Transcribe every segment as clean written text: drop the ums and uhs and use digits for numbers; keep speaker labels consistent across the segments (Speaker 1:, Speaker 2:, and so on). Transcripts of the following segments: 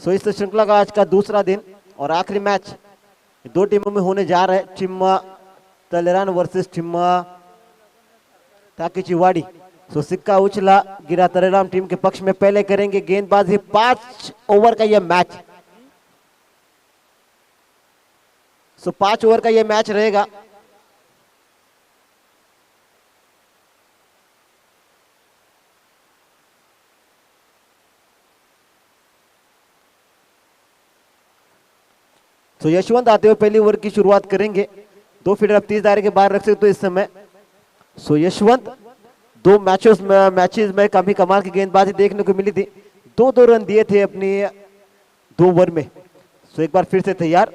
Speaker 1: सो इस श्रृंखला का आज का दूसरा दिन और आखिरी मैच दो टीमों में होने जा रहा है। Team Taleran versus team Takichiwadi. So सिक्का उछला गिरा तलेरान टीम के पक्ष में। पहले करेंगे गेंदबाजी 5 ओवर का यह मैच। सो 5 ओवर का यह मैच रहेगा। तो यशवंत आते हुए पहली ओवर की शुरुआत करेंगे। 2 फील्डर आप 30 दायरे के बाहर रख सकते हो इस समय। सो यशवंत 2 मैचेस में काफी कमाल की गेंदबाजी देखने को मिली थी। 2 रन दिए थे अपनी 2 ओवर में। सो एक बार फिर से तैयार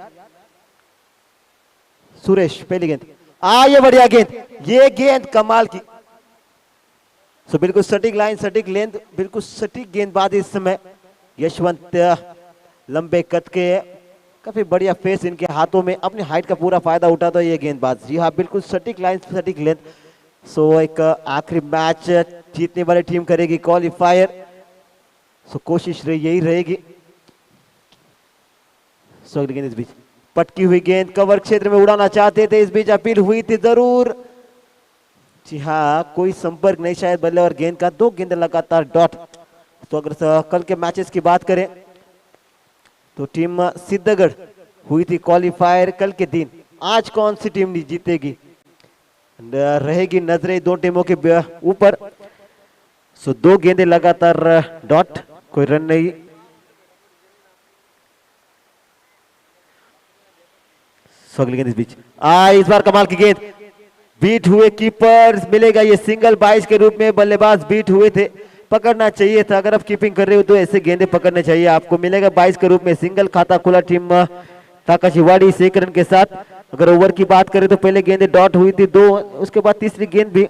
Speaker 1: सुरेश। पहली गेंद ये बढ़िया गेंद, ये गेंद कमाल की। सो बिल्कुल सटीक लाइन, सटीक लेंथ, बिल्कुल सटीक गेंदबाजी इस समय। यशवंत लंबे कद के, काफी बढ़िया फेस इनके हाथों में, अपनी हाइट का पूरा फायदा उठाता है ये गेंदबाज। जी हाँ, बिल्कुल सटीक लाइन, सटीक लेंथ। सो एक आखिरी मैच जीतने वाली टीम करेगी क्वालिफायर। सो कोशिश यही रहेगी। सो अगली गेंद इस बीच पटकी हुई गेंद, कवर क्षेत्र में उड़ाना चाहते थे, इस बीच अपील हुई थी जरूर। जी हाँ, कोई संपर्क नहीं शायद बल्ले और गेंद का। 2 गेंद लगातार डॉट। तो अगर कल के मैचेस की बात करें तो टीम सिद्धगढ़ हुई थी क्वालिफायर कल के दिन। आज कौन सी टीम जीतेगी, रहेगी नजरें 2 टीमों के ऊपर। सो 2 गेंदें लगातार डॉट, कोई रन नहीं। सो अगली गेंद इस बीच इस बार कमाल की गेंद, बीट हुए कीपर, मिलेगा ये सिंगल। 22 के रूप में बल्लेबाज बीट हुए थे, पकड़ना चाहिए था। अगर आप कीपिंग कर रहे हो तो ऐसे गेंदे पकड़ने चाहिए आपको। मिलेगा 22 के रूप में सिंगल। खाता खुला टीम ताकाचिवाड़ी से 1 रन के साथ। अगर ओवर की बात करें तो पहले गेंदे डॉट हुई थी 2, उसके बाद तीसरी गेंद भी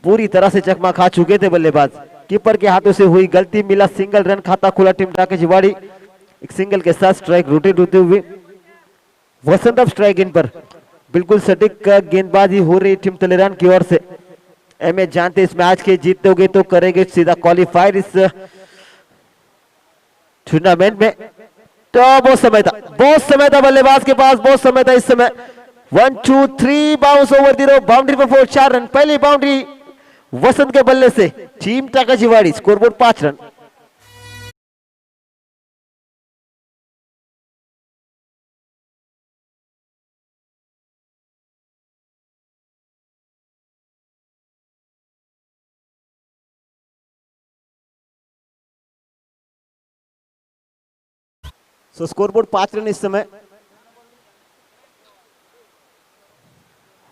Speaker 1: पूरी तरह से चकमा खा चुके थे बल्लेबाज। कीपर के हाथों से हुई गलती, मिला सिंगल रन। खाता खुला टीम ताकाचिवाड़ी एक सिंगल के साथ। स्ट्राइक रोटेट होते हुए वसंत अब स्ट्राइक इन पर। बिल्कुल सटीक गेंदबाजी हो रही टीम तलेरान की ओर से। एमएच जानते इस मैच के जीतोगे तो करेंगे सीधा क्वालिफायर इस टूर्नामेंट में। तो बहुत समय था बल्लेबाज के पास, बहुत समय था इस समय। 1 2 3 bounce over the row, boundary पर 4, 4 रन। पहली बाउंड्री वसंत के बल्ले से। टीम ताकाचिवाड़ी स्कोरबोर्ड 5 रन। सो स्कोरबोर्ड 5 रन इस समय।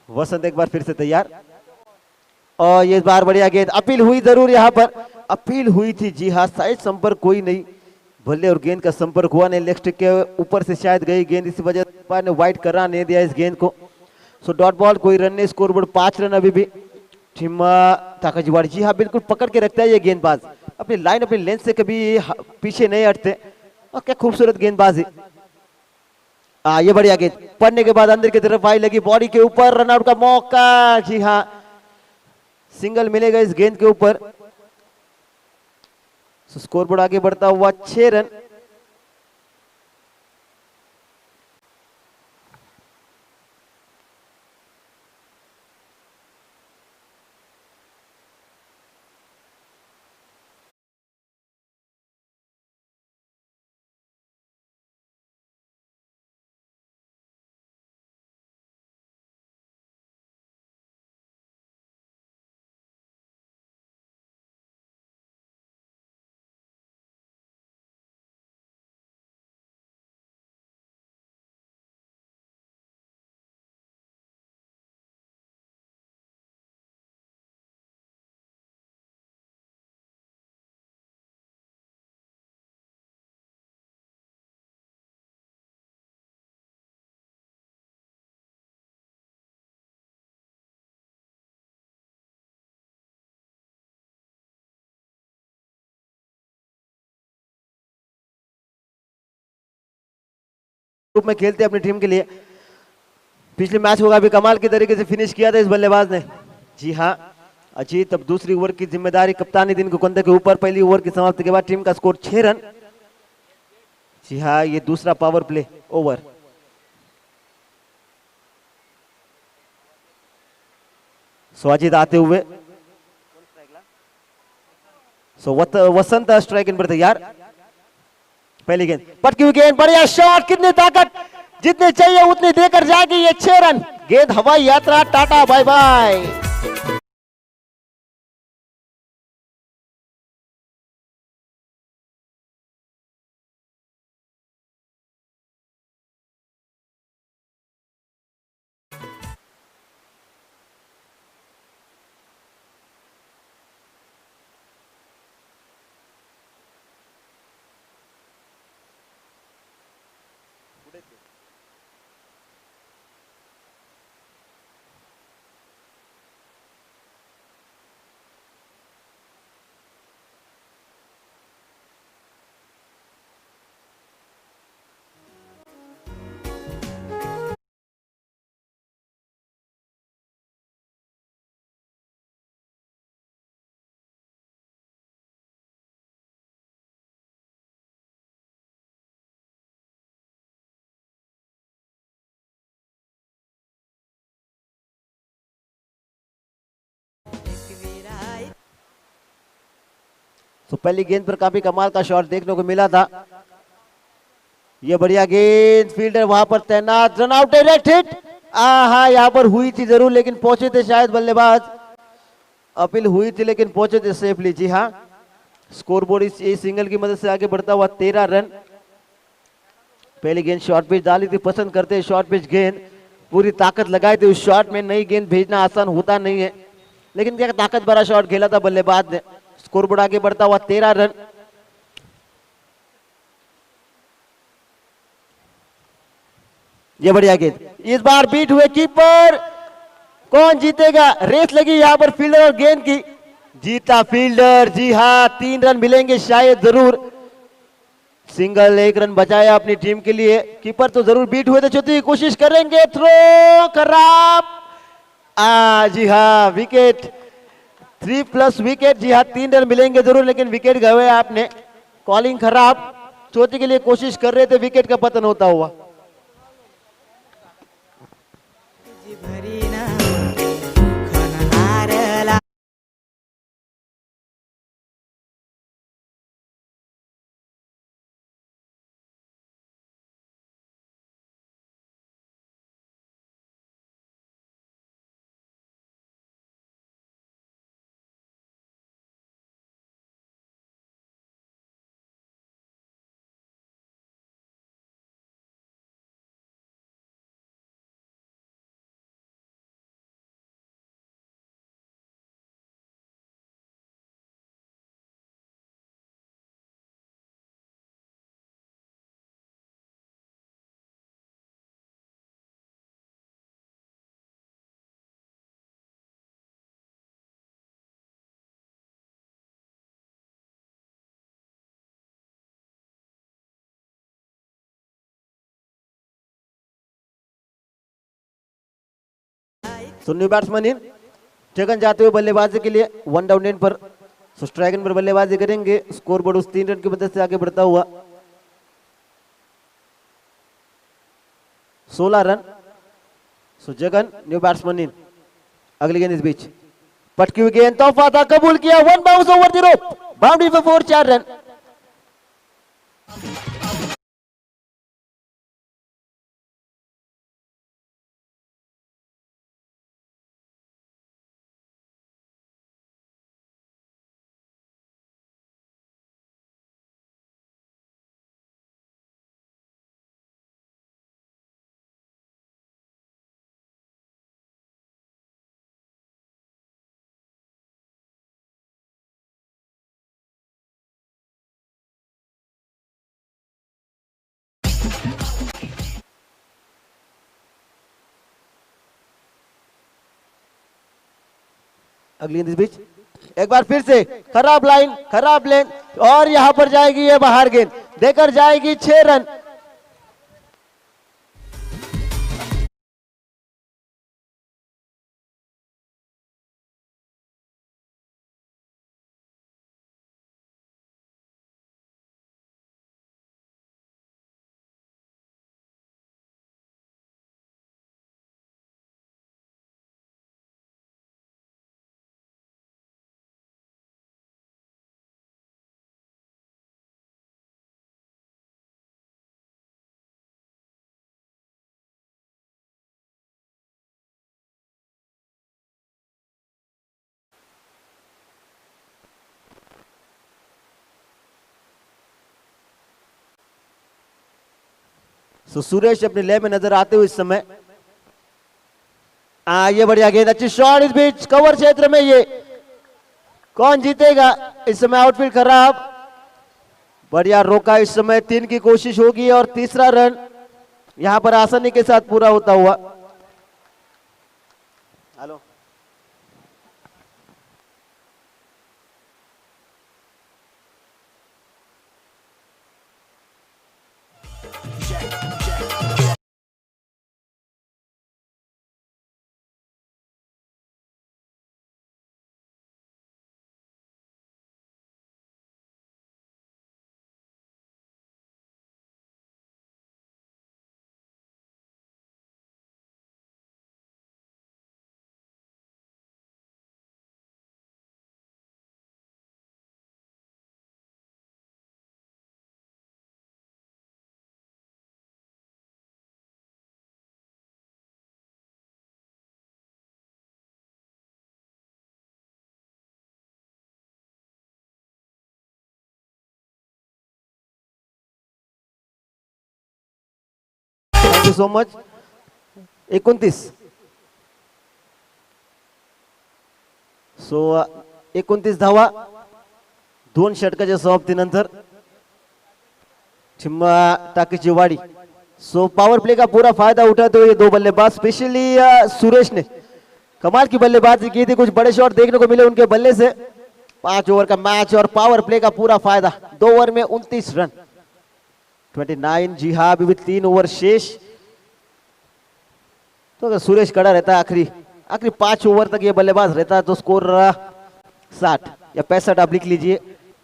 Speaker 1: वसंत एक बार फिर से तैयार और ये बार बढ़िया गेंद। अपील हुई जरूर, यहां पर अपील हुई थी। जी हाँ, साइड संपर्क कोई नहीं, बल्ले और गेंद का संपर्क हुआ नहीं। लेग स्टिक के ऊपर से शायद गई गेंद, इसी वजह ने वाइड करा नहीं दिया इस गेंद को। सो डॉट बॉल, कोई रन नहीं। स्कोरबोर्ड 5 रन अभी भी टीम ताकाचिवाड़ी। जी हाँ, बिल्कुल पकड़ के रखता है ये गेंदबाज। अपनी लाइन, अपनी लेंथ से कभी पीछे नहीं हटते। और क्या खूबसूरत गेंदबाजी। ये बढ़िया गेंद पड़ने के बाद अंदर की तरफ आई, लगी बॉडी के ऊपर। रनआउट का मौका। जी हाँ, सिंगल मिलेगा इस गेंद के ऊपर। स्कोरबोर्ड आगे बढ़ता हुआ 6 रन। ग्रुप में खेलते अपनी टीम के लिए। पिछले मैच को काफी कमाल के तरीके से फिनिश किया था इस बल्लेबाज ने। जी हाँ, अजीत अब दूसरी ओवर की जिम्मेदारी कप्तानी दिन को कंधे के ऊपर। पहली ओवर की समाप्ति के बाद टीम का स्कोर 6 रन। जी हाँ, ये दूसरा पावर प्ले ओवर। स्वाजिद आते हुए, वसंत स्ट्राइक इन पर तैयार। पहली गेंद, पटकी हुई गेंद, बढ़िया शॉट, कितनी ताकत, जितने चाहिए उतनी देकर जाएगी ये 6 रन। गेंद हवाई यात्रा, टाटा बाय बाय। तो पहली गेंद पर काफी कमाल का शॉट देखने को मिला था। ये बढ़िया गेंद, फील्डर वहां पर तैनात, रन आउट, डायरेक्ट हिट। हाँ, यहाँ पर हुई थी जरूर, लेकिन पहुंचे थे शायद बल्लेबाज। अपील हुई थी लेकिन पहुंचे थे सेफली। जी हाँ, स्कोरबोर्ड इस सिंगल की मदद से आगे बढ़ता हुआ 13 रन। पहली गेंद शॉर्ट पिच डाली थी, पसंद करते हैं शॉर्ट पिच गेंद, पूरी ताकत लगाई थी उस शॉट में। नई गेंद भेजना आसान होता नहीं है, लेकिन क्या ताकत भरा शॉट खेला था बल्लेबाज ने। स्कोरबोर्ड आगे बढ़ता हुआ 13 रन। ये बढ़िया गेंद, इस बार बीट हुए कीपर, कौन जीतेगा, रेस लगी यहाँ पर फील्डर और गेंद की। जीता फील्डर। जी हाँ, 3 रन मिलेंगे शायद जरूर। सिंगल, 1 रन बचाया अपनी टीम के लिए। कीपर तो जरूर बीट हुए थे, चौथी कोशिश करेंगे, थ्रो खराब। जी हाँ, विकेट, 3+ विकेट। जी हाँ, 3 रन मिलेंगे जरूर, लेकिन विकेट गए आपने, कॉलिंग खराब। चौथी के लिए कोशिश कर रहे थे, विकेट का पतन होता हुआ। तो न्यू बैट्समैन इन, टेकन जाते हुए बल्लेबाजी के लिए 1 डाउन एंड पर। सो स्ट्राइक पर बल्लेबाजी करेंगे। स्कोरबोर्ड उस 3 रन की मदद से आगे बढ़ता हुआ 16 रन। सो जगन न्यू बैट्समैन इन। अगली गेंद इस बीच, पटकी हुई गेंद, तोहफा था, कबूल किया, 1 bounce over the rope, boundary पर 4, 4 रन। अगली गेंद इस बीच, एक बार फिर से खराब लाइन, खराब लेन, और यहां पर जाएगी ये बाहर गेंद, देकर जाएगी 6 रन। सो सुरेश अपने लय में नजर आते हुए इस समय। ये बढ़िया गेंद, अच्छी शॉट इस बीच कवर क्षेत्र में। ये कौन जीतेगा इस समय? आउटफील्ड खराब, बढ़िया रोका इस समय। 3 की कोशिश होगी और तीसरा रन यहां पर आसानी के साथ पूरा होता हुआ। Hello, thank you so much. 29 सो 29 धावा 2 षटकाच्या समाप्तीनंतर चिम्मा टाकीची वाडी। सो पावर प्ले का पूरा फायदा उठाते हुए 2 बल्लेबाज, स्पेशली सुरेश ने कमाल की बल्लेबाजी की थी। कुछ बड़े शॉट देखने को मिले उनके बल्ले से। 5 ओवर का मैच और पावर प्ले का पूरा फायदा। 2 ओवर में 29 रन, 29। जी हाँ, अभी भी 3 ओवर शेष। तो अगर सुरेश खड़ा रहता है आखिरी 5 ओवर तक ये बल्लेबाज रहता है तो स्कोर 60 या 65 आप लिख लीजिए,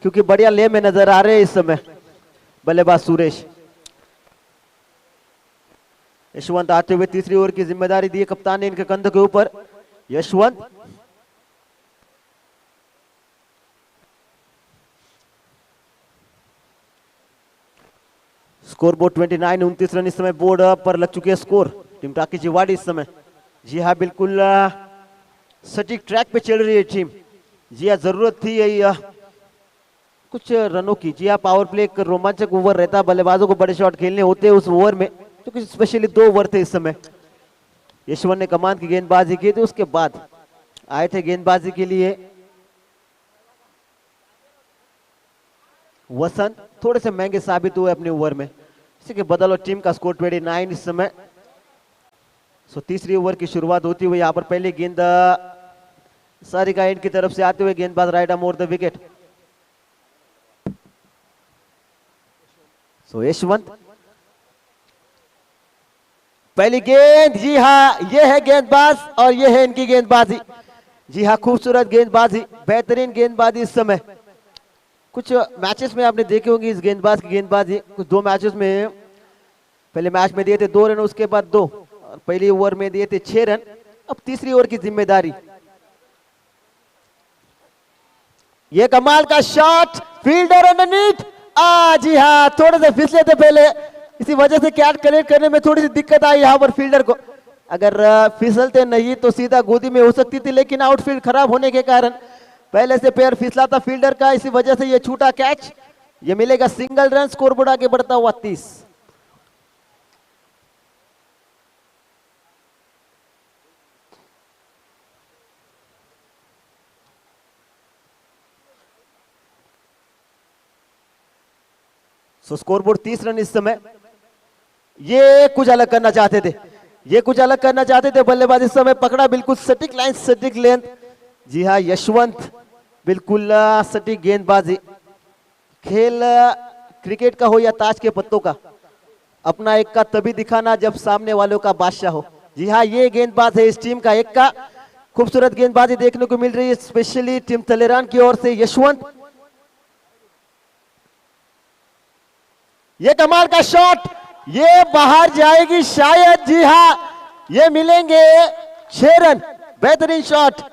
Speaker 1: क्योंकि बढ़िया ले में नजर आ रहे हैं इस समय बल्लेबाज सुरेश। यशवंत आते हुए तीसरी ओवर की जिम्मेदारी दी कप्तान ने इनके कंधों के ऊपर। यशवंत स्कोर बोर्ड 29, 29 रन इस समय बोर्ड पर लग चुके हैं स्कोर। टीम टाकी चिवाड़ी इस समय, जी हाँ बिल्कुल सटीक ट्रैक पे चल रही है टीम। जी हाँ, जरूरत थी यही कुछ रनों की। जी हाँ, पावर प्ले एक रोमांचक ओवर रहता है, बल्लेबाजों को बड़े शॉट खेलने होते हैं उस ओवर में, क्योंकि स्पेशली 2 ओवर थे इस समय। यशवंत ने कमान की गेंदबाजी की थी, उसके बाद आए थे गेंदबाजी के लिए वसंत। थोड़े से महंगे साबित हुए अपने ओवर में, इसी के बदल टीम का स्कोर 29 इस समय। सो तीसरी ओवर की शुरुआत होती हुई यहाँ पर पहले गेंद सारिका एंड की तरफ से आते हुए गेंदबाज right arm over the wicket. So Yashwant पहली गेंद, जी हाँ ये है गेंदबाज और ये है इनकी गेंदबाजी। जी हाँ, खूबसूरत गेंदबाजी, बेहतरीन गेंदबाजी इस समय। कुछ मैचेस में आपने देखे होंगे इस गेंदबाज की गेंदबाजी। कुछ 2 मैचेस में, पहले मैच में दिए थे 2 रन, उसके बाद 2, और पहली ओवर में दिए थे 6 रन। अब तीसरी ओवर की जिम्मेदारी। ये कमाल का शॉट, फील्डर अंडरनीथ। जी हाँ, थोड़े से फिसले थे पहले, इसी वजह से कैच कलेक्ट करने में थोड़ी सी दिक्कत आई यहाँ पर फील्डर को। अगर फिसलते नहीं तो सीधा गोदी में हो सकती थी, लेकिन आउटफील्ड खराब होने के कारण पहले से पैर फिसला था फील्डर का, इसी वजह से ये छूटा कैच। ये मिलेगा सिंगल रन, स्कोरबोर्ड आगे बढ़ता हुआ 30। सो स्कोरबोर्ड 30 रन इस समय। ये कुछ अलग करना चाहते थे, ये कुछ अलग करना चाहते थे बल्लेबाज इस समय। पकड़ा बिल्कुल सटीक लाइन, सटीक लेंथ। जी हाँ, यशवंत बिल्कुल सटीक गेंदबाजी। खेल क्रिकेट का हो या ताश के पत्तों का, अपना एक का तभी दिखाना जब सामने वालों का बादशाह हो। जी हाँ, ये गेंदबाज है इस टीम का एक का। खूबसूरत गेंदबाजी देखने को मिल रही है, स्पेशली टीम तलेरान की ओर से। यशवंत, ये कमाल का शॉट, ये बाहर जाएगी शायद। जी हाँ, ये मिलेंगे 6 रन, बेहतरीन शॉट।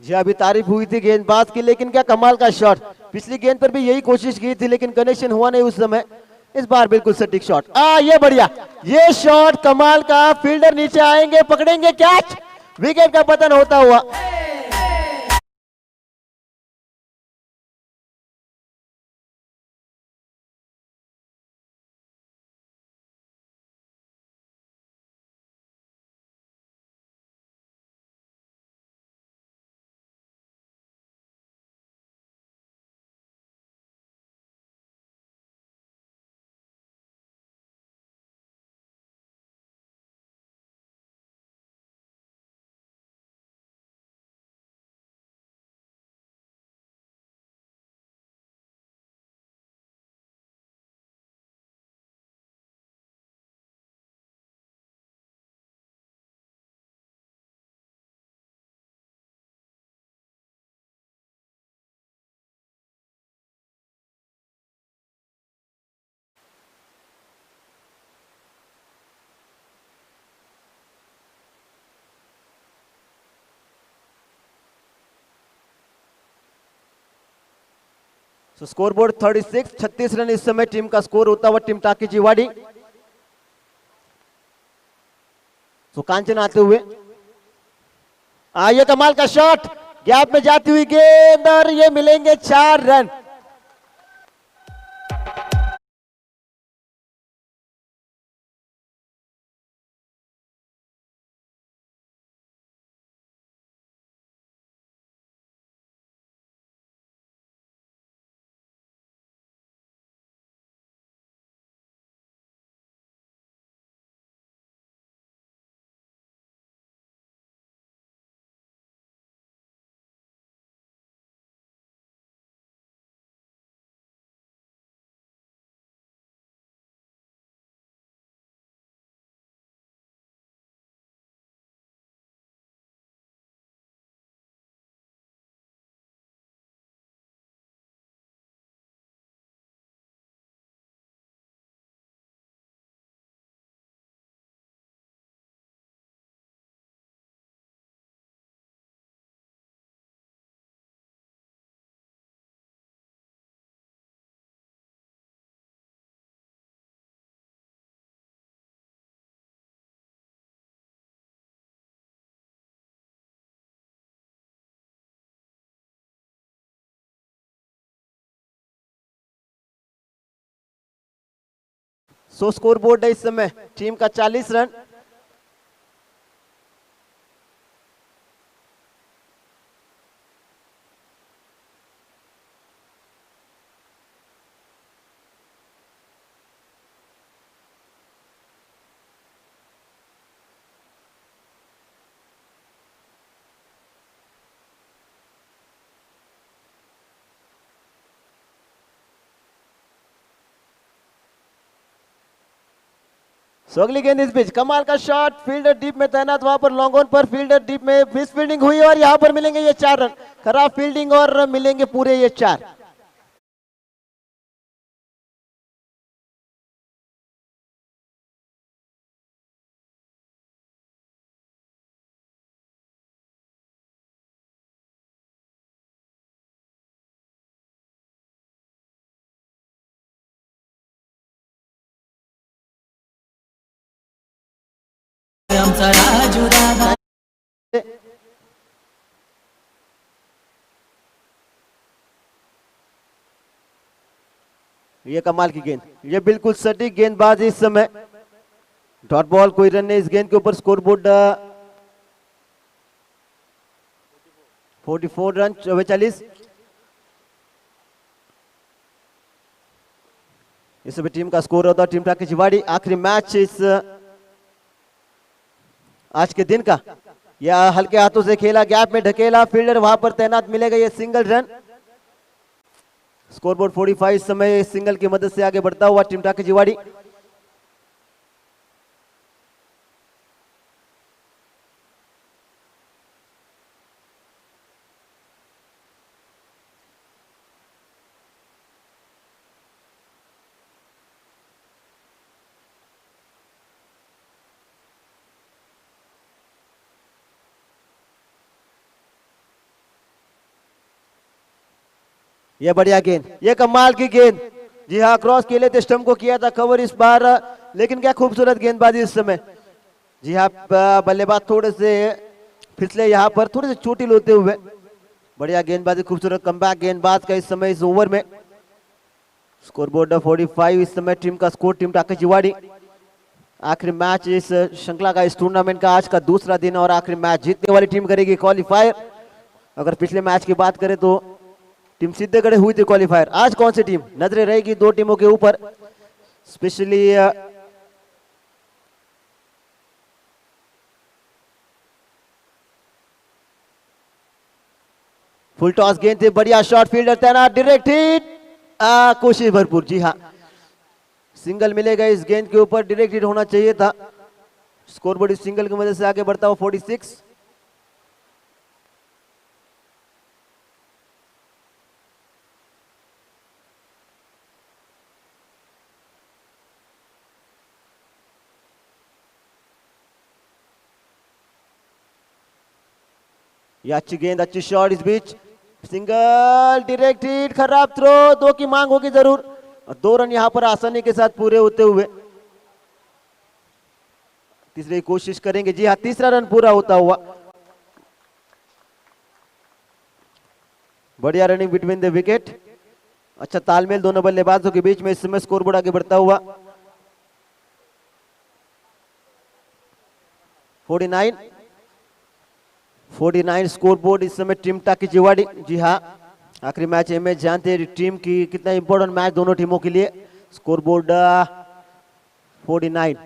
Speaker 1: जी अभी तारीफ हुई थी गेंदबाज की, लेकिन क्या कमाल का शॉट। पिछली गेंद पर भी यही कोशिश की थी लेकिन कनेक्शन हुआ नहीं उस समय। इस बार बिल्कुल सटीक शॉट। ये बढ़िया, ये शॉट कमाल का। फील्डर नीचे आएंगे, पकड़ेंगे कैच, विकेट का पतन होता हुआ। तो स्कोर बोर्ड 36, 36 रन इस समय टीम का स्कोर होता हुआ टीम टाकी जिवाड़ी। तो कांचन आते हुए, ये कमाल का शॉट, गैप में जाती हुई गेंद और ये मिलेंगे 4 रन। सो स्कोर बोर्ड है इस समय टीम का 40 रन। सो अगली गेंद इस बीच, कमाल का शॉट, फील्डर डीप में तैनात वहां पर लॉन्ग ऑन पर, फील्डर डीप में मिस फील्डिंग हुई और यहां पर मिलेंगे ये 4 रन। खराब फील्डिंग और मिलेंगे पूरे ये 4।
Speaker 2: आमचा राजू दादा
Speaker 1: ये कमाल की गेंद, ये बिल्कुल सटीक गेंदबाजी इस समय। डॉट बॉल, कोई रन नहीं इस गेंद के ऊपर। Score board 44 run 44। इस समय टीम का स्कोर होता है टीम टाकी जिवाड़ी। आखिरी मैच इस आज के दिन का, या हल्के हाथों से खेला, गैप में ढकेला, फील्डर वहां पर तैनात, मिलेगा ये सिंगल रन। स्कोरबोर्ड 45 इस समय सिंगल की मदद से आगे बढ़ता हुआ टीम टाकी जिवाड़ी। ये बढ़िया गेंद, ये कमाल की गेंद। जी हाँ, क्रॉस खेले थे, स्टंप को किया था कवर इस बार, लेकिन क्या खूबसूरत गेंदबाजी इस समय। जी हाँ, बल्लेबाज थोड़े से फिसले यहाँ पर, थोड़े से चोटिल होते हुए। बढ़िया गेंदबाजी, खूबसूरत कमबैक गेंदबाज का इस समय इस ओवर में। स्कोरबोर्ड 45 इस समय टीम का स्कोर, टीम टाके जिवाड़ी। आखिरी मैच इस श्रृंखला का, इस टूर्नामेंट का आज का दूसरा दिन और आखिरी मैच। जीतने वाली टीम करेगी क्वालिफायर। अगर पिछले मैच की बात करें तो टीम सिद्धगढ़ हुई थी क्वालिफायर। आज कौन सी टीम, नजरें रहेगी दो टीमों के ऊपर, स्पेशली फुल टॉस गेंद थे, बढ़िया शॉट, फील्डर तैनात, डायरेक्ट हिट, कोशिश भरपूर। जी हाँ, सिंगल मिलेगा इस गेंद के ऊपर, डायरेक्ट हिट होना चाहिए था। स्कोरबोर्ड इस सिंगल की वजह से आगे बढ़ता हुआ 46। ये अच्छी गेंद, अच्छी शॉट, इस बीच सिंगल, डायरेक्ट हिट, खराब थ्रो, दो की मांग होगी जरूर, और 2 रन यहां पर आसानी के साथ पूरे होते हुए। तीसरी कोशिश करेंगे। जी हाँ, तीसरा रन पूरा होता हुआ। बढ़िया रनिंग बिटवीन द विकेट, अच्छा तालमेल दोनों बल्लेबाजों के बीच में। इस समय स्कोरबोर्ड आगे बढ़ता हुआ 49 स्कोरबोर्ड इस समय टीम टाकी जिवाड़ी। जी हाँ, आखिरी मैच में जानते हैं टीम की कितना इंपॉर्टेंट मैच दोनों टीमों के लिए। स्कोरबोर्ड 49।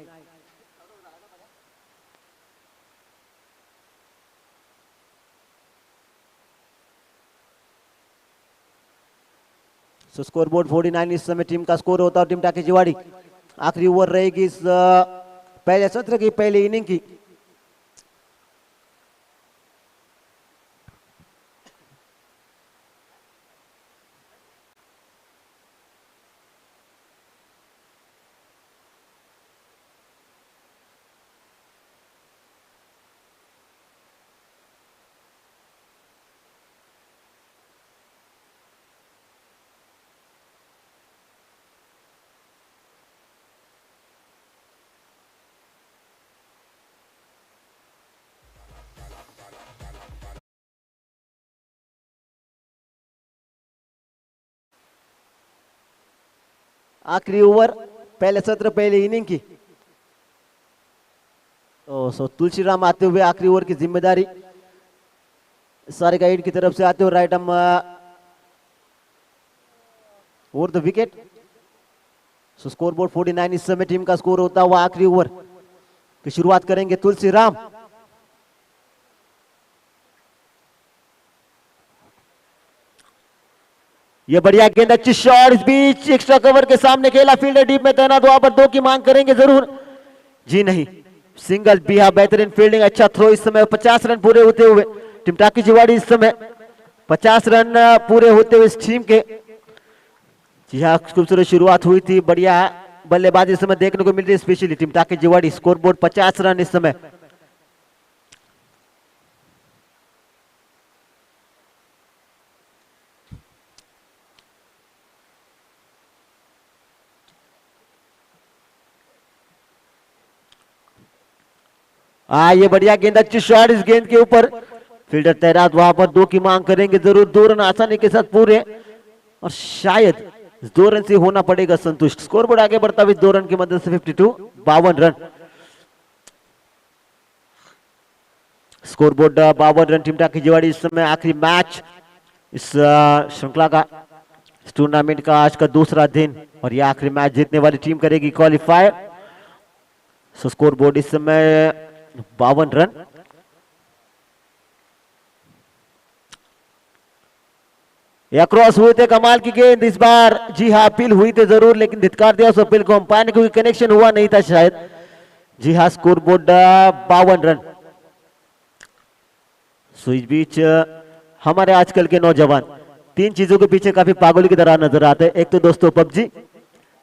Speaker 1: सो स्कोरबोर्ड 49 इस समय टीम का स्कोर होता है टीम टाकी जिवाड़ी। आखिरी ओवर रहेगी इस पहले सत्र की, पहली इनिंग की। आखिरी ओवर पहले सत्र, पहली इनिंग की। सो तुलसीराम आते हुए आखिरी ओवर की जिम्मेदारी सारे गाइड की तरफ से आते हुए, राइट हम over the wicket. So scoreboard 49 इस समय टीम का स्कोर होता हुआ आखिरी ओवर की शुरुआत करेंगे तुलसीराम। ये बढ़िया गेंद, अच्छी शॉट, इस बीच एक्स्ट्रा कवर के सामने खेला, फील्डर डीप में तैनात, वहां पर 2 की मांग करेंगे जरूर। जी नहीं, सिंगल। बिहा बेहतरीन फील्डिंग, अच्छा थ्रो। इस समय 50 रन पूरे होते हुए टीम टाकी जिवाड़ी, इस समय 50 रन पूरे होते हुए इस टीम के। जी हाँ, खूबसूरत शुरुआत हुई थी, बढ़िया बल्लेबाजी इस समय देखने को मिल रही है, स्पेशली टीम टाकी जिवाड़ी। स्कोरबोर्ड 50 रन इस समय। ये बढ़िया गेंद, अच्छी शॉट, इस गेंद के ऊपर फील्डर तैनात, वहां पर 2 की मांग करेंगे जरूर। 2 रन आसानी के साथ पूरे, और शायद 2 रन से होना पड़ेगा संतुष्ट। स्कोरबोर्ड आगे बढ़ता हुआ 2 रन की मदद से 52 रन। स्कोरबोर्ड 52 रन टीम टाकी जिवाड़ी इस समय। आखिरी मैच इस श्रृंखला का, इस टूर्नामेंट का आज का दूसरा दिन, और यह आखिरी मैच जीतने वाली टीम करेगी क्वालिफायर। सो स्कोरबोर्ड इस समय 52 रन। या क्रॉस हुए थे, कमाल की गेंद इस बार। जी हाँ, अपील हुई थी जरूर, लेकिन धिक्कार दिया उस अपील को अंपायर ने, क्योंकि कनेक्शन हुआ नहीं था शायद। जी हाँ, स्कोरबोर्ड 52 रन। सो इस बीच हमारे आजकल के नौजवान 3 चीजों के पीछे काफी पागल की तरह नजर आते हैं। एक तो दोस्तों पबजी,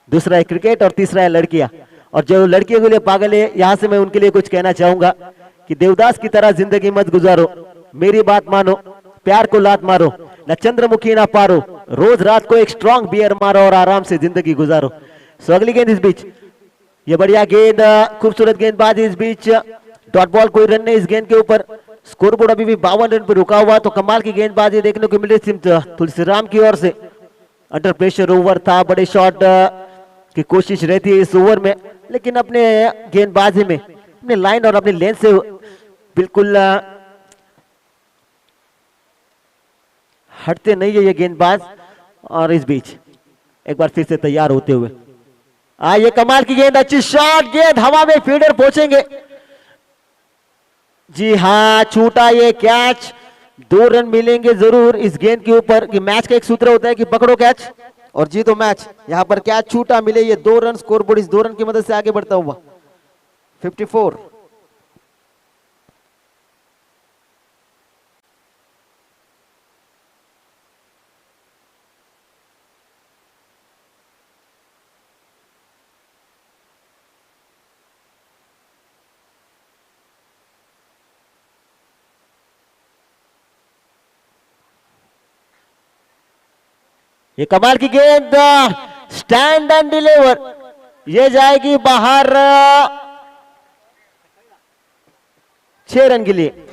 Speaker 1: दूसरा है क्रिकेट, और तीसरा है लड़कियां। और जो लड़कियों के लिए पागल है, यहां से मैं उनके लिए कुछ कहना चाहूंगा कि देवदास की तरह जिंदगी मत गुजारो, मेरी बात मानो, प्यार को लात मारो, न चंद्रमुखी ना पारो, रोज रात को एक स्ट्रॉन्ग बियर मारो और आराम से जिंदगी गुजारो। सो अगली गेंद इस बीच, ये बढ़िया गेंद, खूबसूरत गेंदबाजी इस बीच, डॉट बॉल, कोई रन नहीं इस गेंद के ऊपर। स्कोरबोर्ड अभी भी 52 रन पर रुका हुआ, तो कमाल की गेंदबाजी देखने को मिली तुलसीराम की ओर से। अंडर प्रेशर ओवर था, बड़े शॉट की कोशिश रहती है इस ओवर में, लेकिन अपने गेंदबाजी में अपने लाइन और अपनी लेंथ से बिल्कुल हटते नहीं है ये गेंदबाज। और इस बीच एक बार फिर से तैयार होते हुए, ये कमाल की गेंद, अच्छी शॉट, गेंद हवा में, फील्डर पहुंचेंगे। जी हाँ, छूटा ये कैच, 2 रन मिलेंगे जरूर इस गेंद के ऊपर। कि मैच का एक सूत्र होता है कि पकड़ो कैच और जीतो मैच। यहां पर कैच छूटा, मिले ये 2 रन, स्कोरबोर्ड इस 2 रन की मदद से आगे बढ़ता हुआ 54। ये कमाल की गेंद, स्टैंड एंड डिलीवर, ये जाएगी बाहर 6 रन के लिए।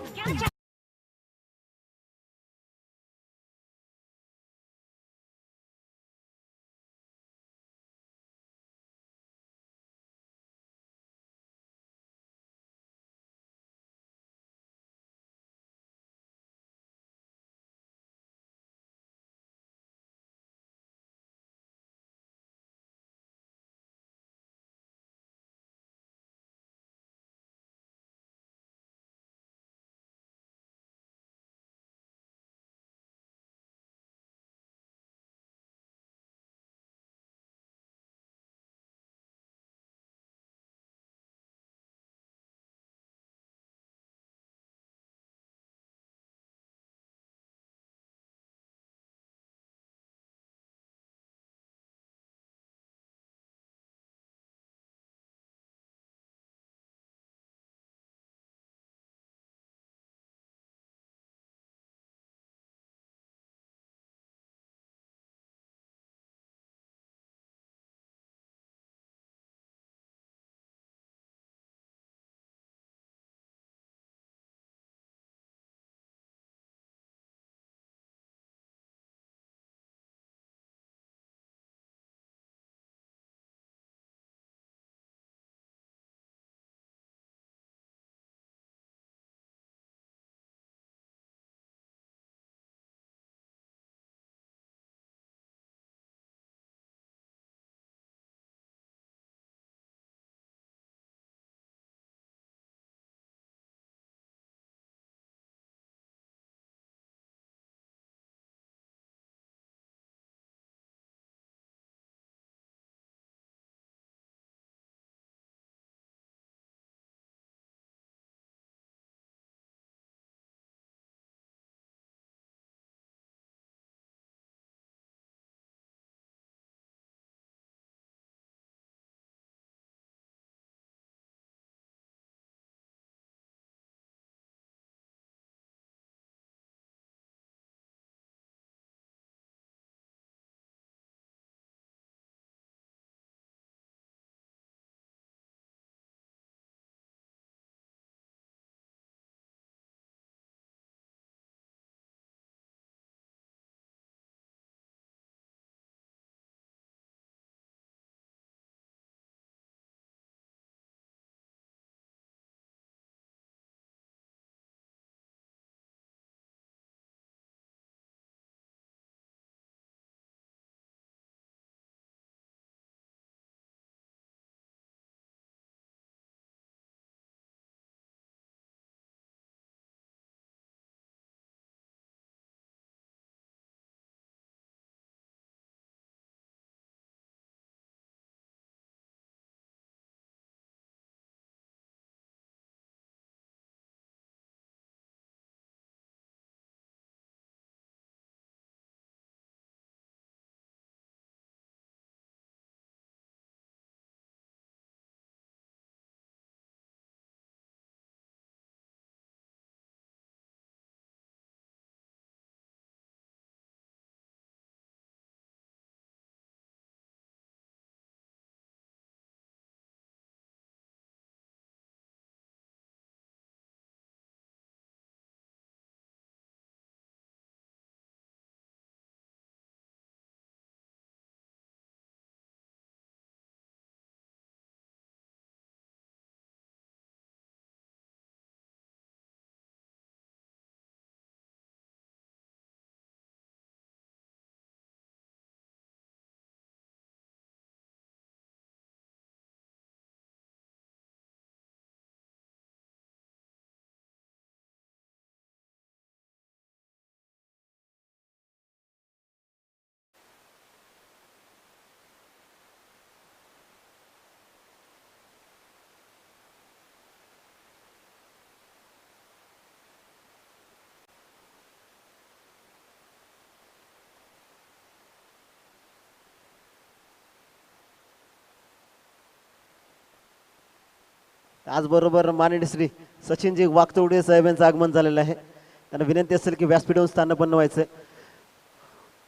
Speaker 1: त्याचबरोबर माननीय श्री सचिनजी वागतोडे साहेब यांचं आगमन झालेलं आहे. त्यांना विनंती असेल की व्यासपीठावर स्थान बनवायचं.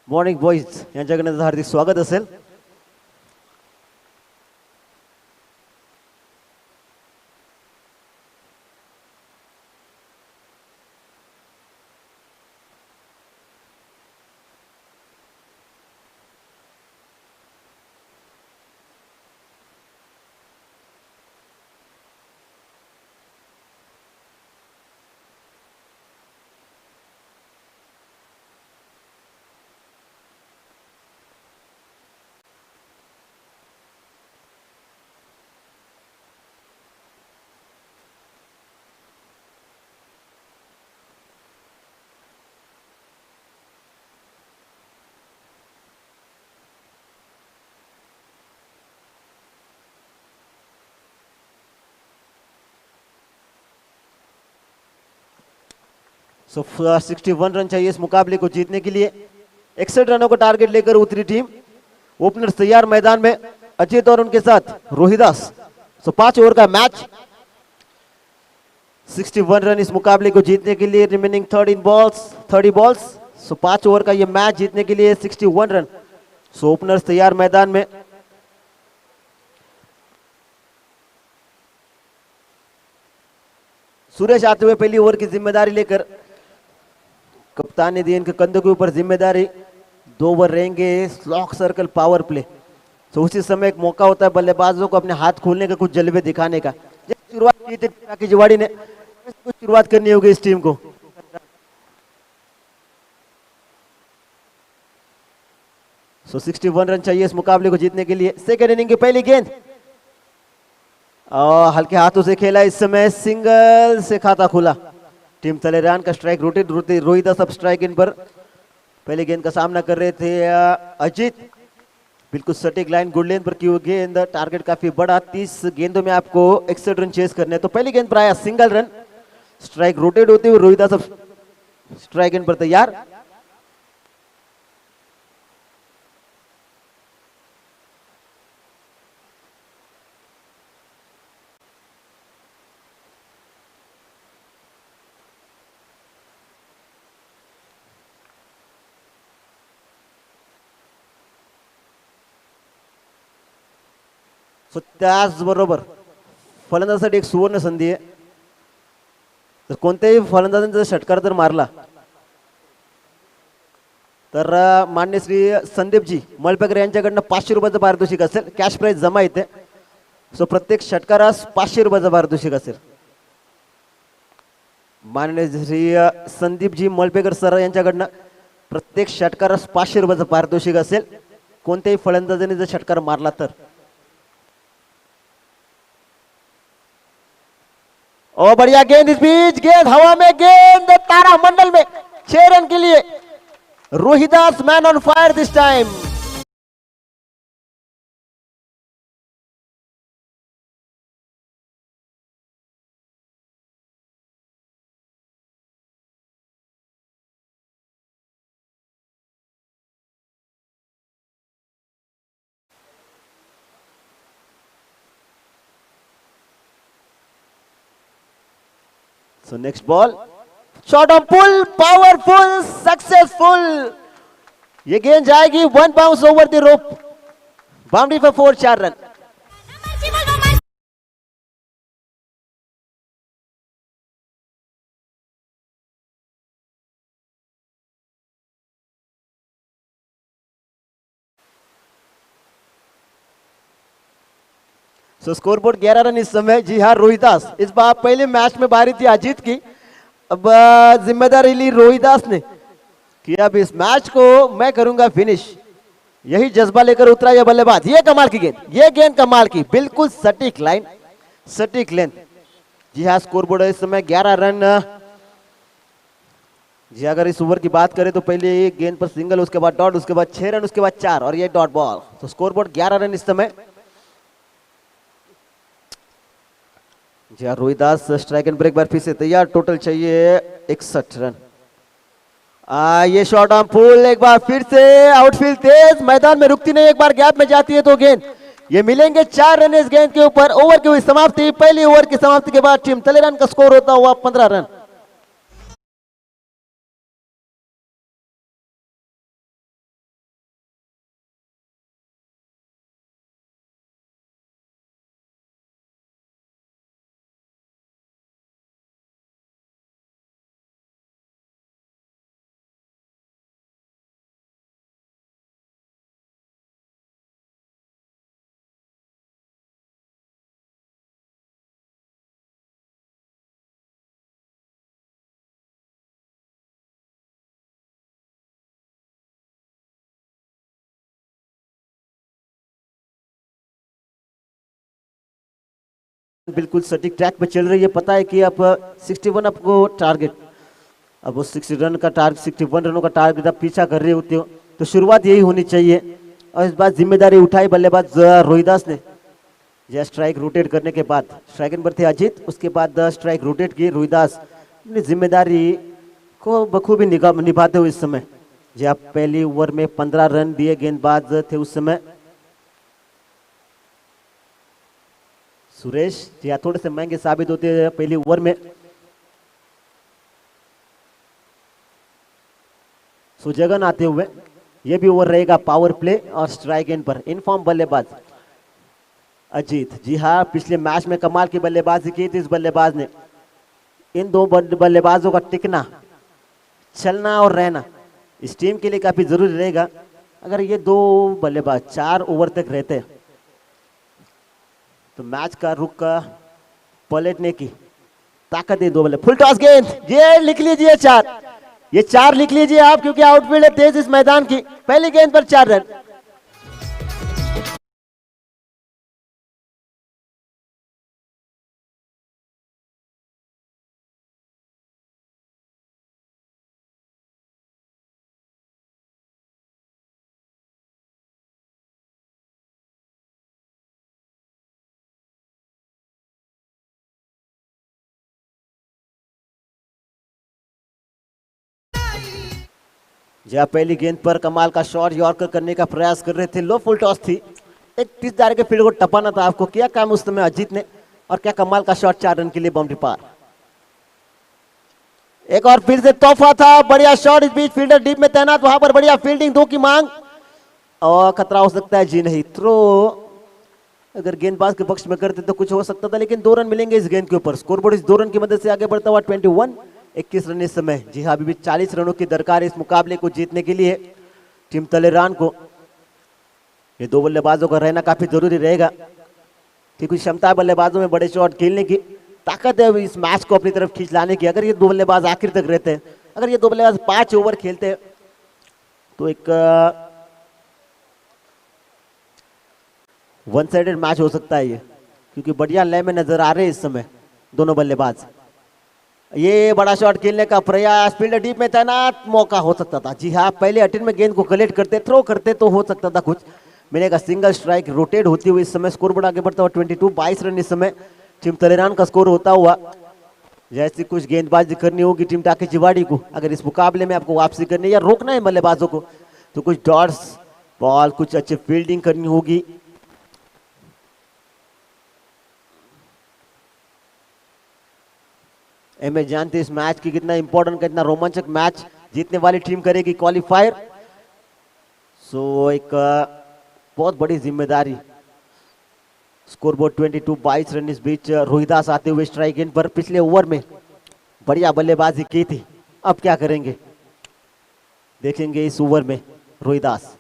Speaker 1: मॉर्निंग बॉईज यांच्याकडे हार्दिक स्वागत असेल. सो 61 रन चाहिए इस मुकाबले को जीतने के लिए. 61 रनों का टारगेट लेकर उतरी टीम. ओपनर्स तैयार मैदान में, अजीत और उनके साथ रोहिदास. सो 5 ओवर का मैच. 61 रन इस मुकाबले को जीतने के लिए. Remaining 30 balls. सो 5 ओवर का ये मैच जीतने के लिए 61 रन. सो ओपनर्स तैयार मैदान में. सुरेश आते हुए पहली ओवर की जिम्मेदारी लेकर. कप्तान ने दी इनके कंधों के ऊपर जिम्मेदारी. 2 ओवर रहेंगे स्लॉक सर्कल पावर प्ले. तो उसी समय एक मौका होता है बल्लेबाजों को अपने हाथ खोलने का, कुछ जलवे दिखाने का. शुरुआत की थी की जिवाड़ी ने, कुछ शुरुआत करनी होगी इस टीम को. सो 61 रन चाहिए इस मुकाबले को जीतने के लिए. सेकेंड इनिंग की पहली गेंद और हल्के हाथों से खेला. इस समय सिंगल से खाता खुला. टीम तलेरान का स्ट्राइक रोटेट रोहिदास अब स्ट्राइक इन पर. पहले गेंद का सामना कर रहे थे अजीत. बिल्कुल सटीक लाइन, गुड लेन पर की हुई गेंद. टारगेट काफी बड़ा, 30 गेंदों में आपको 61 रन चेस करने. तो पहली गेंद पर आया सिंगल रन. स्ट्राइक रोटेट होते हुए रोहिदास अब स्ट्राइक इन पर तैयार. सो त्याचबरोबर फलंदाजासाठी एक सुवर्ण संधी आहे. तर कोणत्याही फलंदाजाने जर षटकार जर मारला तर मान्य श्री संदीपजी मलपेकर यांच्याकडनं 500 रुपयाचं पारितोषिक असेल. कॅश प्राइज जमा येते. सो प्रत्येक षटकारास 500 रुपयाचं पारितोषिक असेल. मान्य श्री संदीपजी मलपेकर सर यांच्याकडनं प्रत्येक षटकारास 500 रुपयाचं पारितोषिक असेल, कोणत्याही फलंदाजाने जर षटकार मारला तर. और बढ़िया गेंद इस बीच, गेंद हवा में, गेंद तारा मंडल में. 6 रन के लिए Rohidas man on fire this time. So next ball, shot on pull, powerful, successful. ये गेंद जाएगी 1 bounce over the rope. Boundary for 4, 4 run. So scoreboard 11 run इस समय. जी हाँ, रोहिदास इस बार पहले मैच में बारी थी अजीत की. अब जिम्मेदारी ली रोहिदास ने कि अब इस मैच को मैं करूंगा फिनिश. यही जज्बा लेकर उतरा यह बल्लेबाज. ये कमाल की गेंद, ये गेंद कमाल की, बिल्कुल सटीक लाइन, सटीक लेंथ. जी हाँ, स्कोरबोर्ड इस समय 11 रन. जी अगर इस ओवर की बात करें तो पहले एक गेंद पर सिंगल, उसके बाद डॉट, उसके बाद 6 रन, उसके बाद 4 और ये डॉट बॉल. तो स्कोरबोर्ड 11 रन इस समय. जी हाँ, रोहिदास स्ट्राइक एंड ब्रेक बार फिर से तैयार. टोटल चाहिए 61 रन. ये शॉट ऑन पुल, एक बार फिर से आउटफील्ड तेज, मैदान में रुकती नहीं, एक बार गैप में जाती है तो गेंद ये मिलेंगे 4 रन इस गेंद के ऊपर। ओवर की हुई समाप्ति। पहली ओवर की समाप्ति के बाद टीम तलेरान का स्कोर होता हुआ 15 रन। बिल्कुल सटीक ट्रैक पे चल रही है। पता है कि अब 61 आपको टारगेट, अब वो 60 रन का टारगेट, 61 रनों का टारगेट आप पीछा कर रहे होते हो, तो शुरुआत यही होनी चाहिए। और इस बार जिम्मेदारी उठाई बल्लेबाज रोहिदास ने। यह स्ट्राइक रोटेट करने के बाद स्ट्राइक पर थे अजीत, उसके बाद स्ट्राइक रोटेट की रोहिदास अपनी जिम्मेदारी को बखूबी निभाते हुए इस समय। जी आप पहली ओवर में 15 रन दिए गेंदबाज थे उस समय सुरेश। जी हाँ, थोड़े से महंगे साबित होते हैं पहली ओवर में। सुजगन आते हुए ये भी ओवर रहेगा पावर प्ले और स्ट्राइक एंड पर। इनफॉर्म बल्लेबाज अजीत। जी हाँ, पिछले मैच में कमाल की बल्लेबाजी की थी इस बल्लेबाज ने। इन दो बल्लेबाजों का टिकना, चलना और रहना इस टीम के लिए काफी जरूरी रहेगा। अगर ये दो बल्लेबाज 4 ओवर तक रहते तो मैच का रुख पलटने की ताकत है दो बल्ले। फुल टॉस गेंद, ये लिख लीजिए 4, ये 4 लिख लीजिए आप, क्योंकि आउटफील्ड है तेज इस मैदान की। पहली गेंद पर 4 रन। जहाँ पहली गेंद पर कमाल का शॉट यॉर्कर करने का प्रयास कर रहे थे। लो फुल टॉस थी, एक 30 दायरे के फील्ड को टपाना था आपको। किया काम उस समय अजीत ने, और क्या कमाल का शॉट, 4 रन के लिए बाउंड्री पार। एक और फिर से तोहफा था, बढ़िया शॉट। इस बीच फील्डर डीप में तैनात, वहां पर बढ़िया फील्डिंग, 2 की मांग और खतरा हो सकता है। जी नहीं, थ्रो अगर गेंदबाज के पक्ष में करते तो कुछ हो सकता था, लेकिन 2 रन मिलेंगे इस गेंद के ऊपर। स्कोरबोर्ड इस 2 रन की मदद से आगे बढ़ता हुआ 21 रन इस समय। जी हाँ, अभी भी 40 रनों की दरकार है इस मुकाबले को जीतने के लिए टीम तलेरान को। ये 2 बल्लेबाजों का रहना काफी जरूरी रहेगा, क्योंकि क्षमता बल्लेबाजों में बड़े शॉट खेलने की, ताकत है इस मैच को अपनी तरफ खींच लाने की। अगर ये 2 बल्लेबाज आखिर तक रहते हैं, अगर ये 2 बल्लेबाज 5 ओवर खेलते हैं, तो एक 1 साइडेड मैच हो सकता है ये, क्योंकि बढ़िया लय में नजर आ रहे हैं इस समय दोनों बल्लेबाज। ये बड़ा शॉट खेलने का प्रयास, फील्डर डीप में तैनात, मौका हो सकता था। जी हाँ, पहले अटेम्प्ट में गेंद को कलेक्ट करते, थ्रो करते तो हो सकता था कुछ मिलेगा। सिंगल स्ट्राइक रोटेट होती हुई इस समय स्कोरबोर्ड आगे बढ़ता हुआ 22 रन इस समय टीम तलेरान का स्कोर होता हुआ। जैसी कुछ गेंदबाजी करनी होगी टीम टाके जिवाड़ी को, अगर इस मुकाबले में आपको वापसी करनी या रोकना है बल्लेबाजों को, तो कुछ डॉट्स बॉल, कुछ अच्छी फील्डिंग करनी होगी। एम जानते इस मैच की कितना इंपॉर्टेंट, कितना रोमांचक मैच जीतने वाली टीम करेगी क्वालिफायर। सो एक बहुत बड़ी जिम्मेदारी। Scoreboard 22 run. इस बीच रोहिदास आते हुए स्ट्राइक एंड पर। पिछले ओवर में बढ़िया बल्लेबाजी की थी, अब क्या करेंगे देखेंगे इस ओवर में। रोहिदास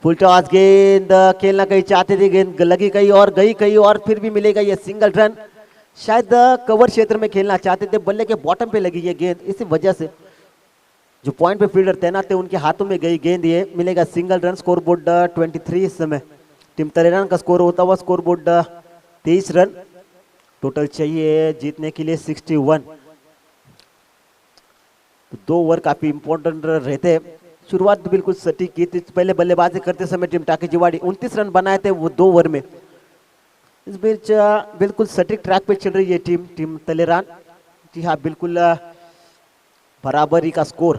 Speaker 1: फुल टॉस गेंद, खेलना कहीं चाहते थे, गेंद लगी कहीं और गई कहीं और, फिर भी मिलेगा ये सिंगल रन। शायद कवर क्षेत्र में खेलना चाहते थे, बल्ले के बॉटम पे लगी ये गेंद, इसी वजह से जो पॉइंट पे फील्डर तैनात थे उनके हाथों में गई गेंद, ये मिलेगा सिंगल रन। स्कोरबोर्ड 23 इस समय टीम तलेरान का स्कोर होता हुआ। स्कोरबोर्ड 23 रन टोटल चाहिए जीतने के लिए 61। तो 2 ओवर काफी इंपॉर्टेंट रहते हैं। शुरुआत तो बिल्कुल सटीक की थी, पहले बल्लेबाजी करते समय टीम टाके जिवाड़ी 29 रन बनाए थे वो 2 ओवर में। इस बीच बिल्कुल सटीक ट्रैक पे चल रही है टीम तलेरान। जी हाँ, बिल्कुल बराबरी का स्कोर